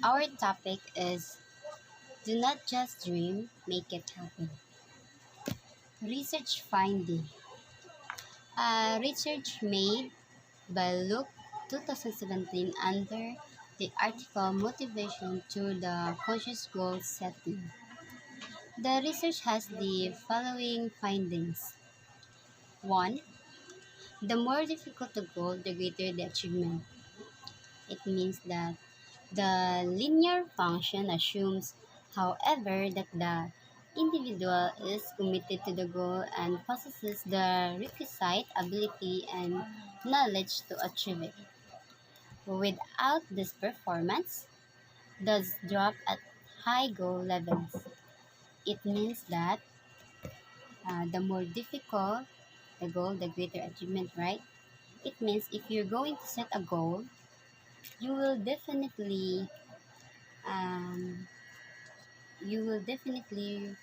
Our topic is do not just dream, make it happen. Research finding. Research made by Luke 2017 under the article Motivation to the Conscious Goal Setting. The research has the following findings. 1. The more difficult the goal, the greater the achievement. It means that the linear function assumes, however, that the individual is committed to the goal and possesses the requisite ability and knowledge to achieve it. Without this, performance does drop at high goal levels. It means that the more difficult the goal, the greater achievement, right? It means if you're going to set a goal, you will definitely um, you will definitely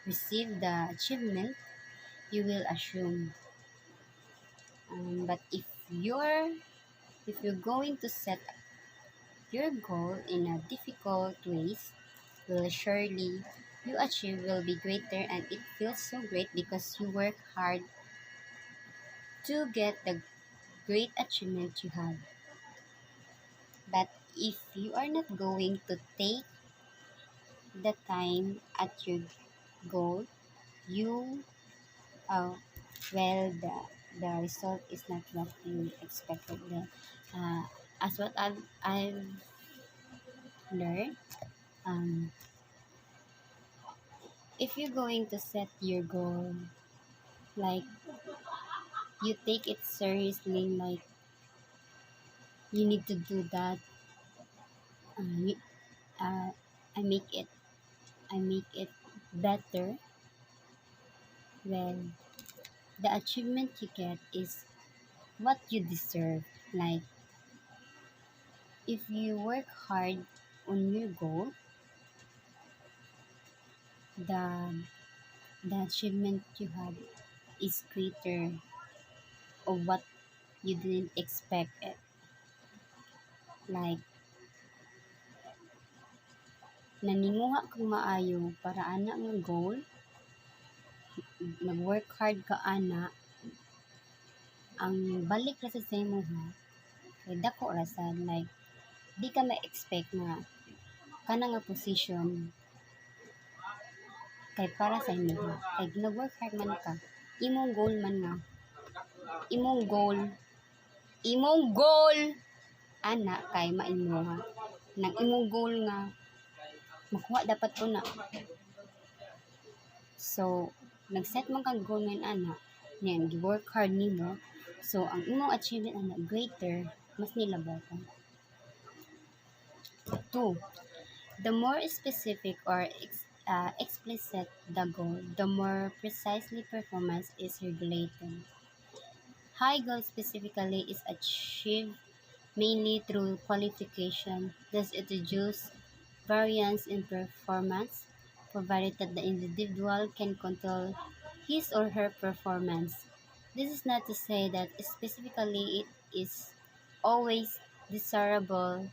receive the achievement you will assume. But if you're going to set your goal in a difficult ways, will surely you achieve will be greater, and it feels so great because you work hard to get the great achievement you have. But if you are not going to take the time at your goal, you well the result is not what you expected. Uh, as what I've learned, um, if you're going to set your goal, like you take it seriously, like you need to do that. You, uh, I make it I make it better. Well, the achievement you get is what you deserve. Like if you work hard on your goal, the the achievement you have is greater of what you didn't expect it. Like naninguha kang maayo para ana nga goal, nag-work hard ka ana, ang balik ra sa imuha kay dako ra sad, like di ka ma-expect nga kana nga position kay para sa imuha, kay nag-work hard man ka, imong goal man nga imong goal imong goal ana kay maimuha nang imong goal nga makuha dapat ko na. So nag-set man kang goal ngayon ana, yan gi-work hard nimo, so ang imong achievement ana greater, mas nilabaw ka. 2. The more specific or explicit the goal, the more precisely performance is regulated. High goal specifically is achieved mainly through qualification, thus it reduces variance in performance, provided that the individual can control his or her performance. This is not to say that specifically it is always desirable,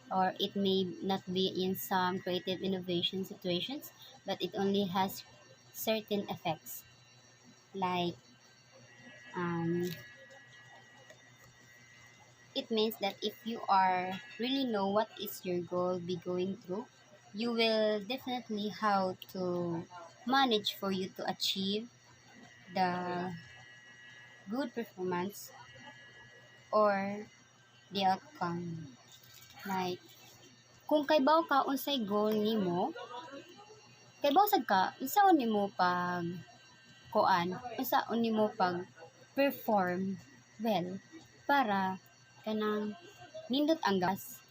or it may not be in some creative innovation situations, but it only has certain effects. Like it means that if you are really know what is your goal be going through, you will definitely how to manage for you to achieve the good performance or the outcome. Like kung kaybaw ka unsay goal nimo, kaybaw sad ka unsaon nimo pag unsaon nimo pag perform well para kanang nindot ang gas.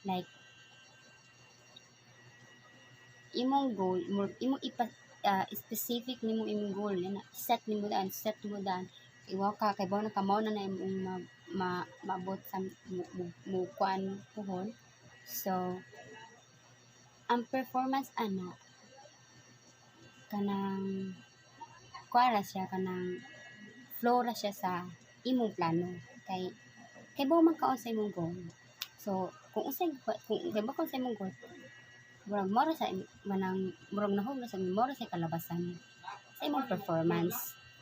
Like imong goal imong specific nimo imong goal na set nimo daan iwaw ka kay bawo na kamaw na imong maabot sa mo kuan puhon. So ang performance ana kanang kuan ra siya, kanang flow ra siya sa imong plano, kay bawo man kaon sa imong goal. So kung unsay kung diba kung sa imong goal murag mora sa manang murag nahog na sa mora sa kalabasan sa imong performance.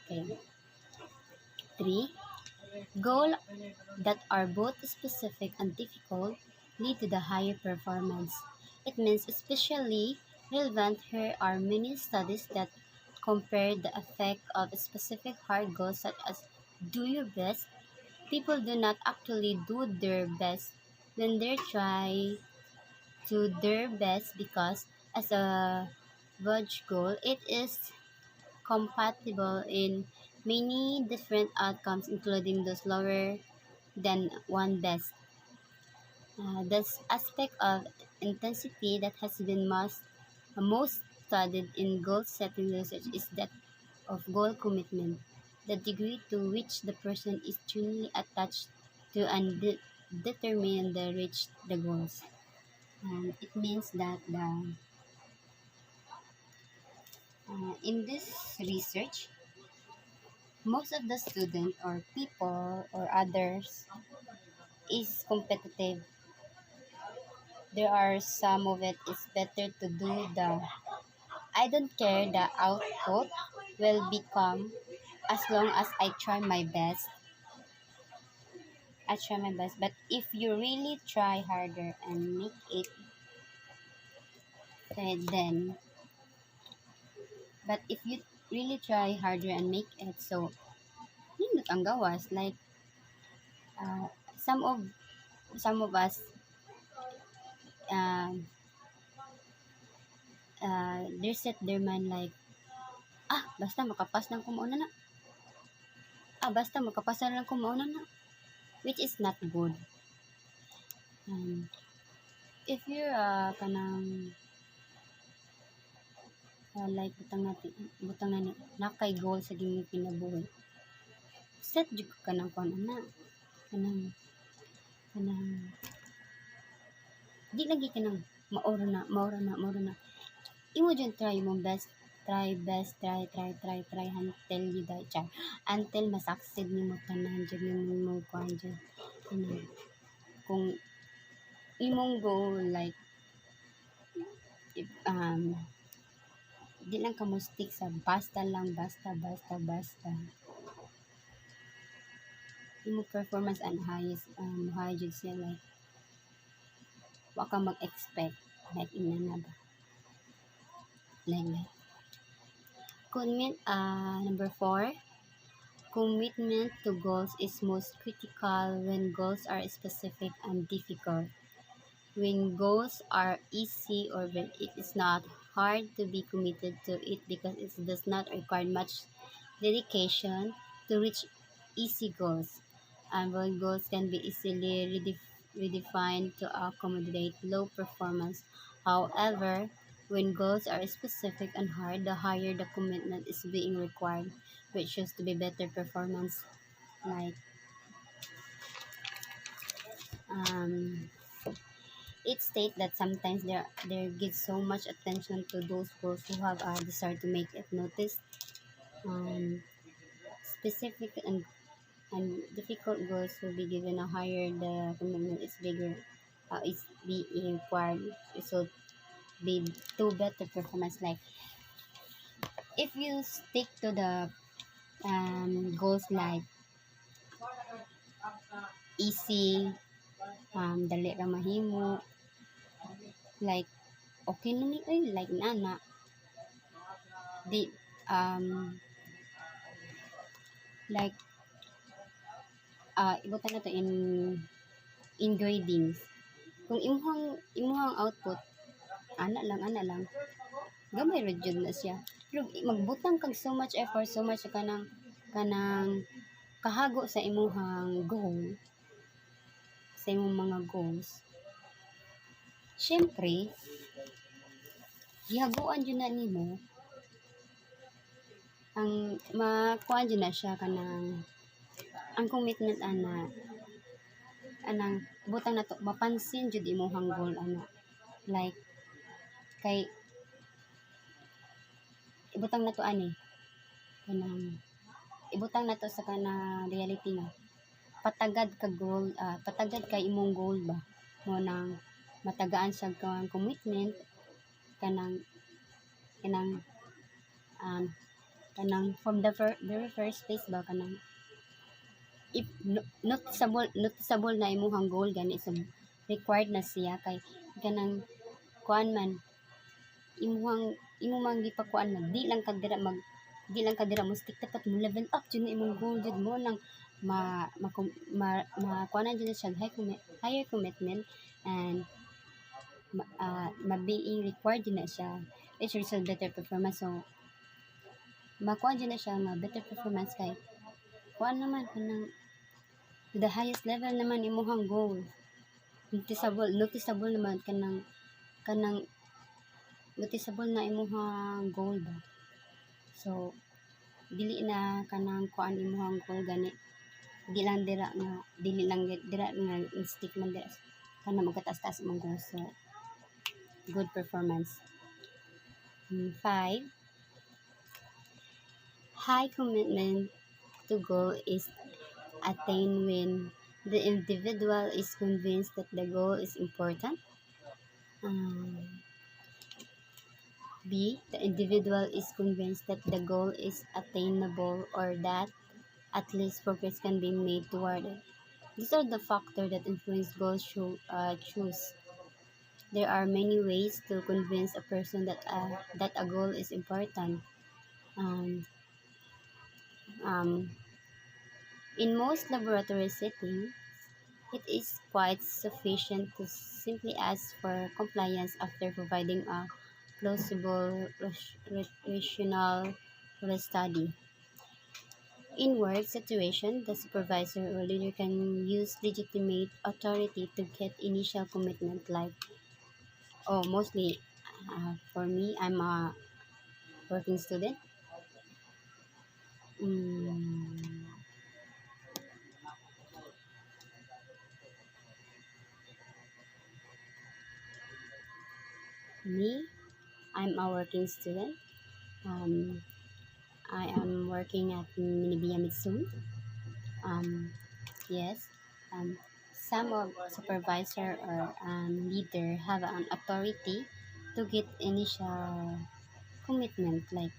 Okay. 3. Goals that are both specific and difficult lead to the higher performance. It means especially relevant here are many studies that compare the effect of specific hard goals such as do your best. People do not actually do their best when they try to their best because as a Budge goal, it is compatible in many different outcomes, including those lower than one best. This aspect of intensity that has been most studied in goal setting research is that of goal commitment, the degree to which the person is truly attached to and determined to reach the goals. It means that in this research, most of the student or people or others is competitive. There are some of it is better to do the I don't care the output will become as long as I try my best. I try my best. But if you really try harder and make it, then but if you really try harder and make it so hindi ang gawas like uh, some of us um they set their mind like basta makapas lang ko mauna na basta makapasa lang ko mauna na which is not good. If you're kanang like butang na nakay goal sa gimong kinabuhi set jud ka ng kuan ana kanang di lagi ka nang maura na imo dyan try mong best try until you die try until masucceed nimo tanan jud nimo kuan jud kung imong goal like if, di lang ka mo stick sa basta lang basta imong performance and highest high jud siya like wa ka mag-expect like inana ba like number 4, commitment to goals is most critical when goals are specific and difficult. When goals are easy or when it is not hard to be committed to it because it does not require much dedication to reach easy goals. And when goals can be easily redefined to accommodate low performance. However, when goals are specific and hard, the higher the commitment is being required, which shows to be better performance. Like um, it states that sometimes there gives so much attention to those goals who have a desire to make it noticed. Specific and difficult goals will be given a higher the commitment is bigger. Is being required. It will be to better performance. Like if you stick to the goals like easy, dali ra mahimo, like okay na ni like nana di like ibutan na to in gradings kung imuhang output ana lang gamay ra jud na siya pero magbutang kag so much effort so much kanang kahago sa imuhang goal sa imong mga goals syempre gihaguan jud na nimo ang makuan jud na siya kanang ang commitment anang butang na to mapansin jud imuhang goal like kay ibutang na to kanang ibutang na to sa kana reality nga patagad ka goal patagad kay imong goal ba mo nang matagaan sa kang commitment kanang kanang um, kanang from the very first place ba kanang if noticeable na imong goal gani so required na siya kay kanang kuan man imuhang imo man gipakuan na di lang ka dira mo stick dapat mo level up jud na imong goal jud mo nang kuanan jud siya higher commitment and being required jud na siya it result better performance so makuha jud na siya nga better performance kay kuan naman kanang to the highest level naman imong goal noticeable naman kanang noticeable na imong goal ba so dili na kanang kuan imong goal gani dili lang dira nga stick man dira kana magkataas-taas imong goal so good performance. 5 high commitment to goal is attained when the individual is convinced that the goal is important. B. The individual is convinced that the goal is attainable or that at least progress can be made toward it. These are the factors that influence goals choose. There are many ways to convince a person that a goal is important. Um, um, in most laboratory settings, it is quite sufficient to simply ask for compliance after providing a plausible rational for the study. In work situation, the supervisor or leader can use legitimate authority to get initial commitment like, oh, mostly for me, I'm a working student. Mm, me, I'm a working student. Um, I am working at Minibia Mitsumi. Um, yes. Um, some of supervisor or leader have an authority to get initial commitment. Like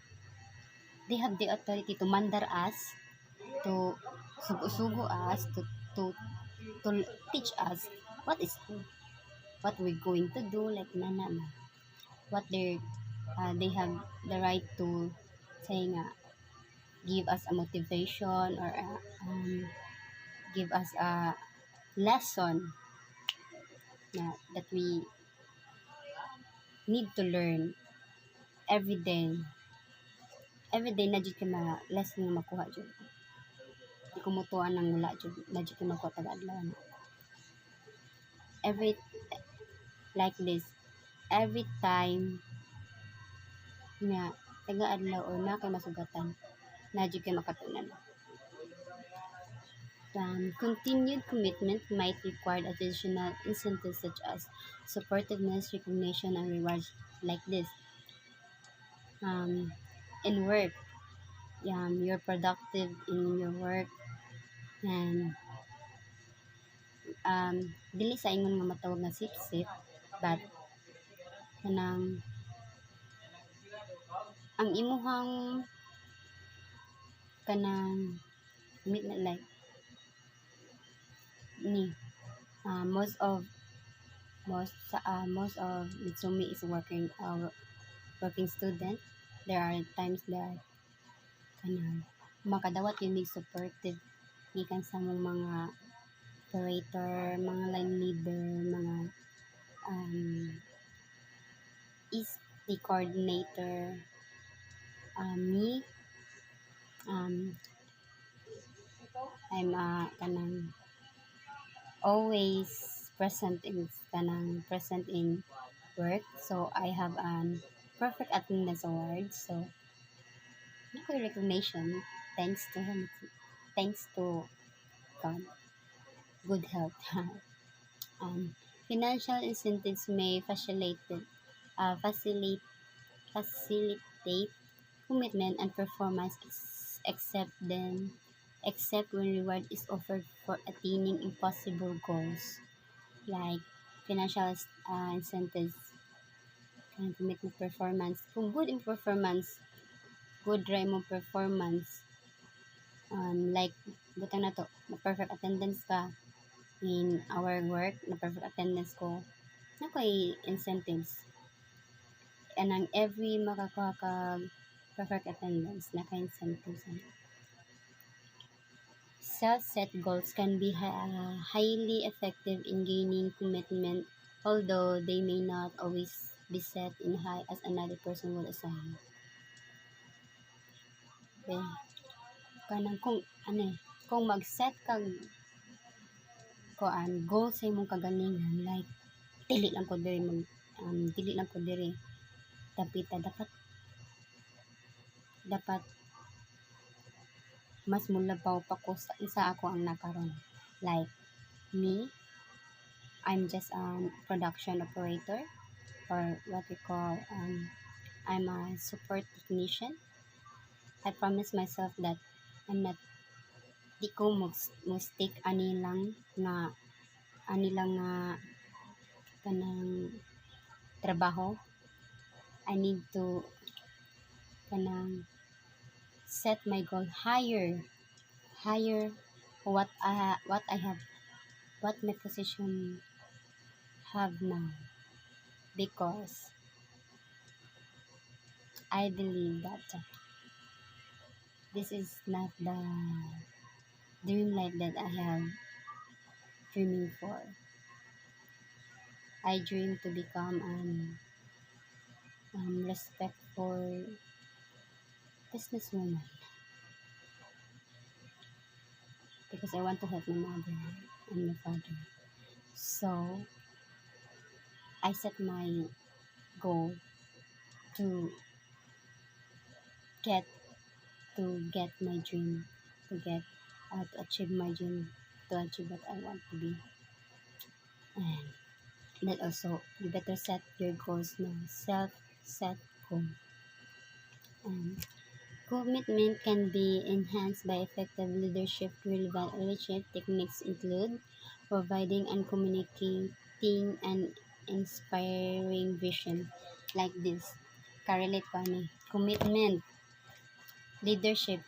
they have the authority to mandar us, to sugo-sugo us, to teach us what is what we're going to do. Like what they have the right to say nga give us a motivation or give us a lesson that we need to learn every day. Every day na jud kay mga lesson nga makuha jud. Di ko mutuan nang wala jud na jud kay makuha taga-adlaw. Every like this, every time nga taga-adlaw or na kay masugatan, na jud kay makatunan. Continued commitment might require additional incentives such as supportiveness, recognition, and rewards like this. In work, you're productive in your work and dili sa ingon nga matawag nga sip-sip but kanang ang imuhang kanang like ni most of Mitsumi is working student. There are times that kanang makadawat yung mig supportive gikan sa mong mga operator, mga line leader, mga is the coordinator. Me, I'm kanang always present in work. So I have an perfect attendance award. So nakoy recognition thanks to him. Thanks to God. Good health. Financial incentives may facilitate commitment and performance except when reward is offered for attaining impossible goals like financial incentives and to make mo performance. Kung good in performance, good ra mo performance, like butang na to, na perfect attendance ka in our work, na perfect attendance ko, na ko'y incentives. And ang every makakuha ka perfect attendance, na ka-incentives. Self-set goals can be highly effective in gaining commitment, although they may not always be set in high as another person will assign. Okay. Kanang kung mag-set kag goal sa imong kagalingan, like dili lang ko diri dapita dapat mas mulabaw pa ko sa ako ang nakaron. Like me, I'm just a production operator, or what we call I'm a support technician. I promise myself that I'm not di ko mo stick ani lang nga kanang trabaho. I need to kanang set my goal higher what I have, what my position have now, because I believe that this is not the dream life that I have dreaming for. I dream to become respectful businesswoman, because I want to help my mother and my father. So I set my goal to get my dream, to achieve my dream, to achieve what I want to be. And that also, you better set your goals now. Self-set goal. Commitment can be enhanced by effective leadership. Relevant leadership techniques include providing and communicating an inspiring vision. Like this. Karelate ko ani. Commitment. Leadership.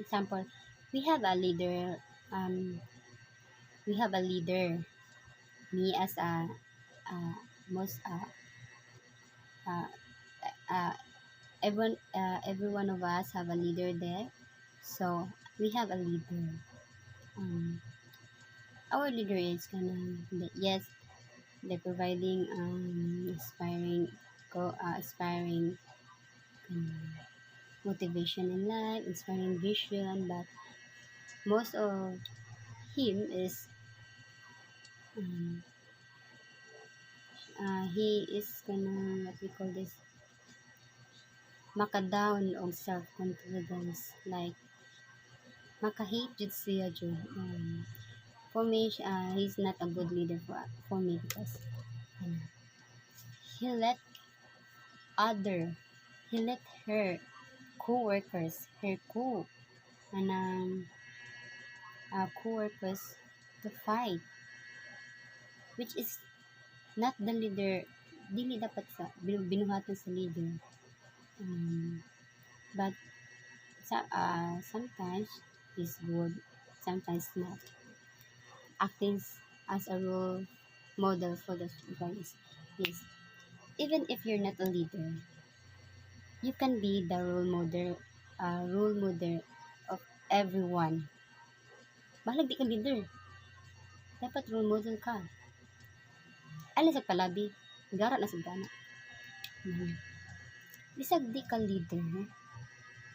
Example, we have a leader. Me as most uh, every one of us have a leader there. So we have a leader. Our leader is yes, they're providing inspiring motivation in life, inspiring vision, but most of him is he is what we call this, maka-down og self-confidence, like maka-hate jud siya jud. For me, he's not a good leader for me, because he let her co-workers, co-workers to fight, which is not the leader. Dili dapat sa binuhatan sa leader. But sometimes he's good, sometimes not. Acting as a role model for the guys is, even if you're not a leader, you can be the role model of everyone. Balag di ka leader, dapat role model ka. Alis sa palabi, gara na sa gana. Bisag di ka leader,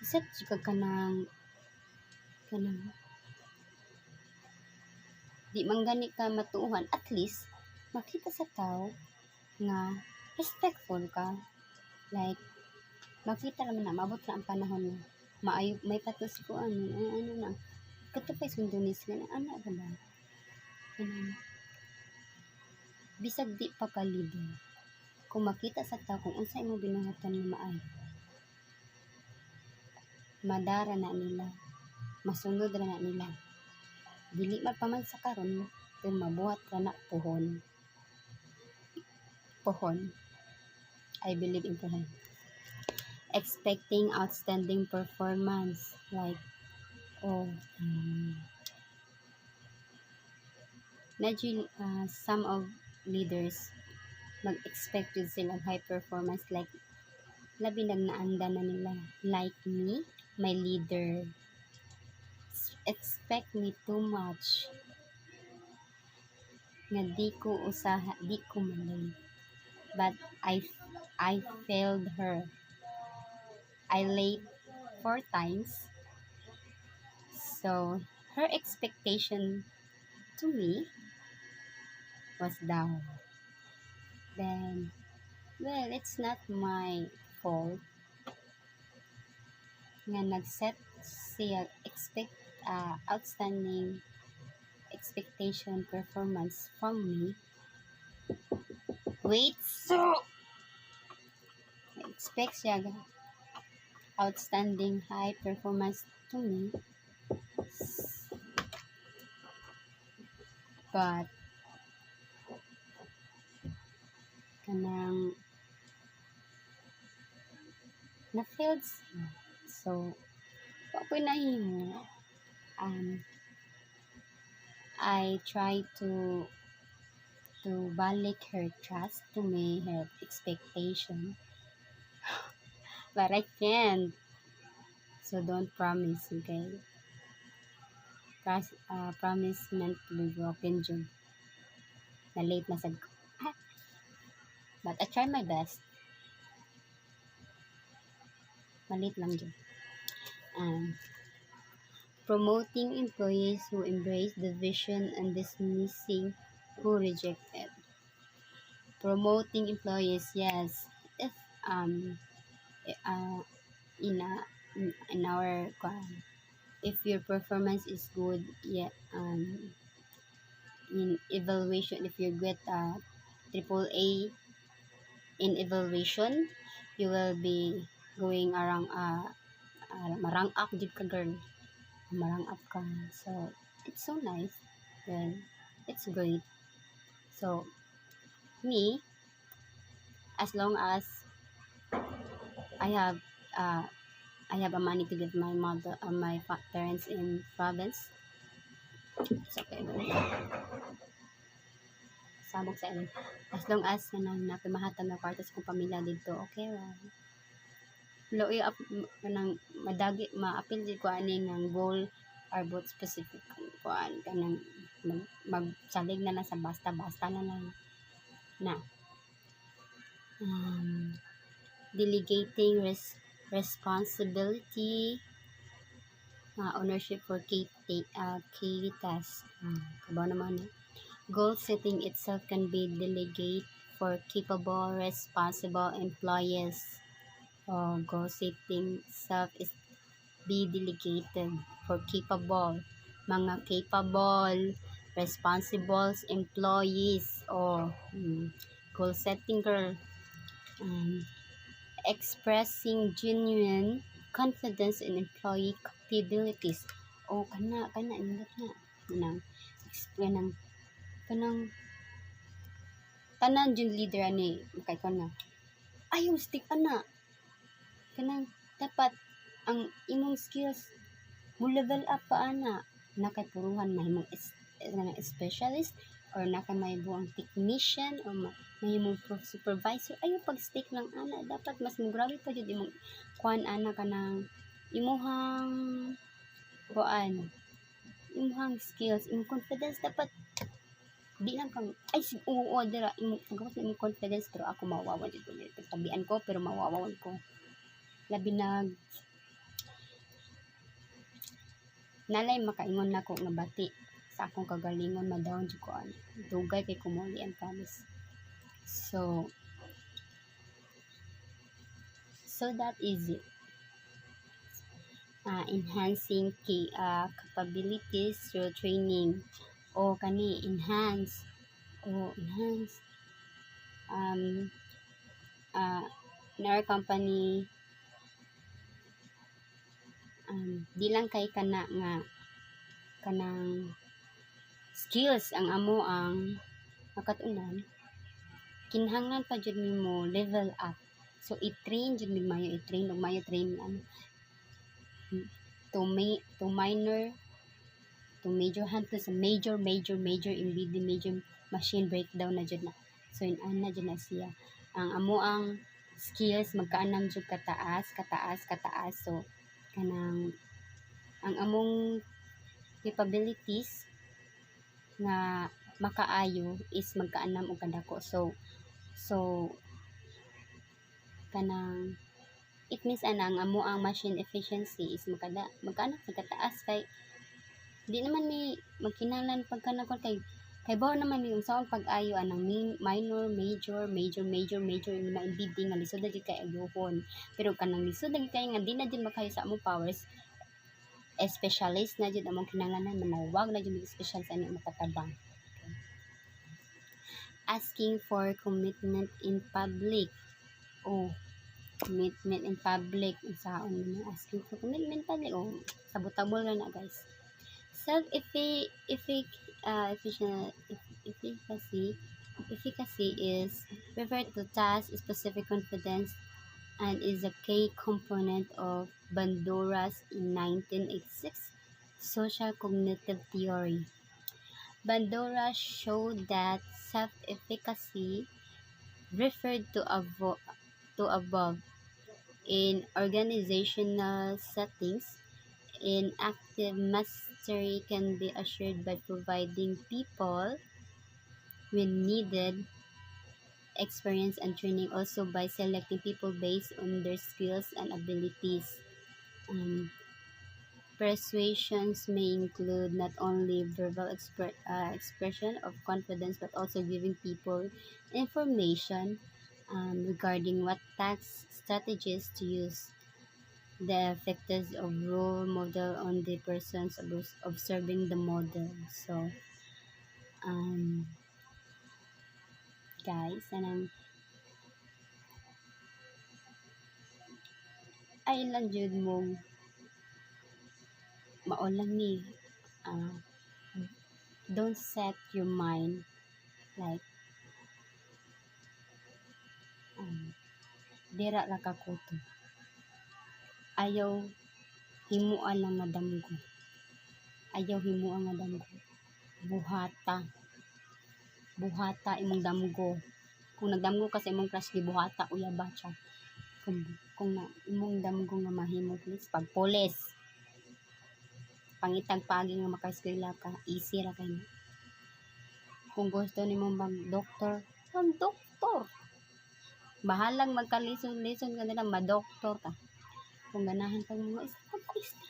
bisag ka kanang di man gani ka matuuhan, at least makita sa tao nga respectful ka. Like makita naman na maabot na ang panahon na may patos ko ano na katupay sundunis nga ana ka ba. Bisag di pa ka leader, kung makita sa tao kung unsa imong binuhatan nga maayo, madara na nila, masunod ra na nila. Dili magpaman sa karon, pero mabuhat ka na pohon. I believe in pohon. Expecting outstanding performance, like, oh, some of leaders mag-expect yun sila of high performance, like labi nagnaanda na nila, like me, my leader expect me too much nga di ko malay, but I failed her. I late 4 times, so her expectation to me was down. Then, well, it's not my fault nga nag-set siya outstanding expectation performance from me. Wait, so expect siya outstanding high performance to me, but kanang na-failed siya. So, wa ko nahimo. I try to balik her trust to me, her expectation, but I can't. So don't promise, okay? Promise meant to be broken, June. Na late na sad ko. But I try my best. Malit lang, June. Promoting employees who embrace the vision and dismissing who reject it. Promoting employees, yes. If in our if your performance is good, yeah, in evaluation, if you get triple A in evaluation, you will be going around marang up jud ka, girl, marang up ka. So it's so nice, then it's great. So me, as long as I have a money to give my mother, my parents in province, it's okay. Sabog sa ilong. As long as napimahatag na kwarta sa kong pamilya dito, okay ra. Lo up kanang madagi maapil di ko ani ng goal or both specific kuan kanang magsalig na lang sa basta-basta na lang na. Delegating responsibility, ownership for key tasks. Kabaw naman. Goal setting itself can be delegated for capable, responsible employees. Goal setting itself is be delegated for capable, mga capable, responsible employees. Goal setting, girl. Expressing genuine confidence in employee capabilities. Kana indot na. Kanang tanan yung leader ani makay ko na. Ayaw stick ana. Kanang dapat ang imong skills mo level up pa ana. Nakay puruhan mahimong specialist or nakay mahimong technician or mahimong supervisor. Ayaw pag stick lang ana. Dapat mas mugrabe pa jud imong kuan ana kanang imuhang imuhang skills, imong confidence dapat di lang kang dira imong gawas na imong confidence, pero ako mawawawan jud ko dito. Tabian ko pero mawawawan ko. Labi nalay makaingon nako nga bati sa akong kagalingon, madawon jud ko ani. Dugay kay kumuli and promise. So that is it. Enhancing capabilities through training. Enhance in our company, di lang kay kana nga kanang skills ang amo ang makatunan, kinahanglan pa jud nimo level up. So i-train jud mi mayo, i-train og mayo train to minor to major hanto sa major MBD major machine breakdown na jud na. So ana jud na siya. Ang amo ang skills magkaanam jud kataas. So kanang ang among capabilities nga makaayo is magkaanam og kadako. So kanang it means ang amo ang machine efficiency is magkaanam kataas kay di naman ni magkinahanglan pagkanakon kay bawo naman ni unsaon pag-ayo anang minor major yung mga MBD nga lisod na jud kay ayohon. Pero kanang lisod na kay nga di na jud makayo sa among powers, specialist na jud among kinahanglanan, manawag na jud special sa among makatabang. Okay. Asking for commitment in public. Commitment in public, unsaon man asking for commitment in public, sabotable na guys. Efficacy is referred to task-specific confidence and is a key component of Bandura's 1986 social cognitive theory. Bandura showed that self-efficacy referred to above in organizational settings in active mastery can be assured by providing people with needed experience and training, also by selecting people based on their skills and abilities. Persuasions may include not only verbal expression of confidence but also giving people information regarding what task strategies to use. The effects of role model on the persons observing the model. So, guys, ay lang jud mo maulang ni don't set your mind like dira ra ka kuto. Ayaw himuan lang nga damgo. Buhata imong damgo. Kung nagdamgo ka sa imong crush, gibuhata uyaba siya. Kung na imong damgo nga mahimo, please pagpolis. Pangitag pagi nga maka-eskwela ka, easy ra kay. Kung gusto nimo mag-doktor, mag-doktor. Bahalang magkalison-lison ka nila, ma-doktor ka. Kung ganahan pag mga isa, pag-kuista.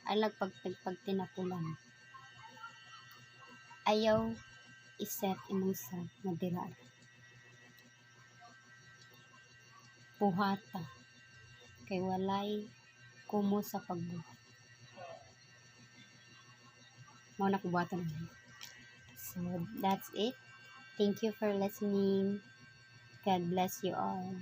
Alag pagtinapulan. Ayaw iset imong self nga dira. Buhata. Kay walay kumo sa pagbuhat. Mao na kubuhatan. So, that's it. Thank you for listening. God bless you all.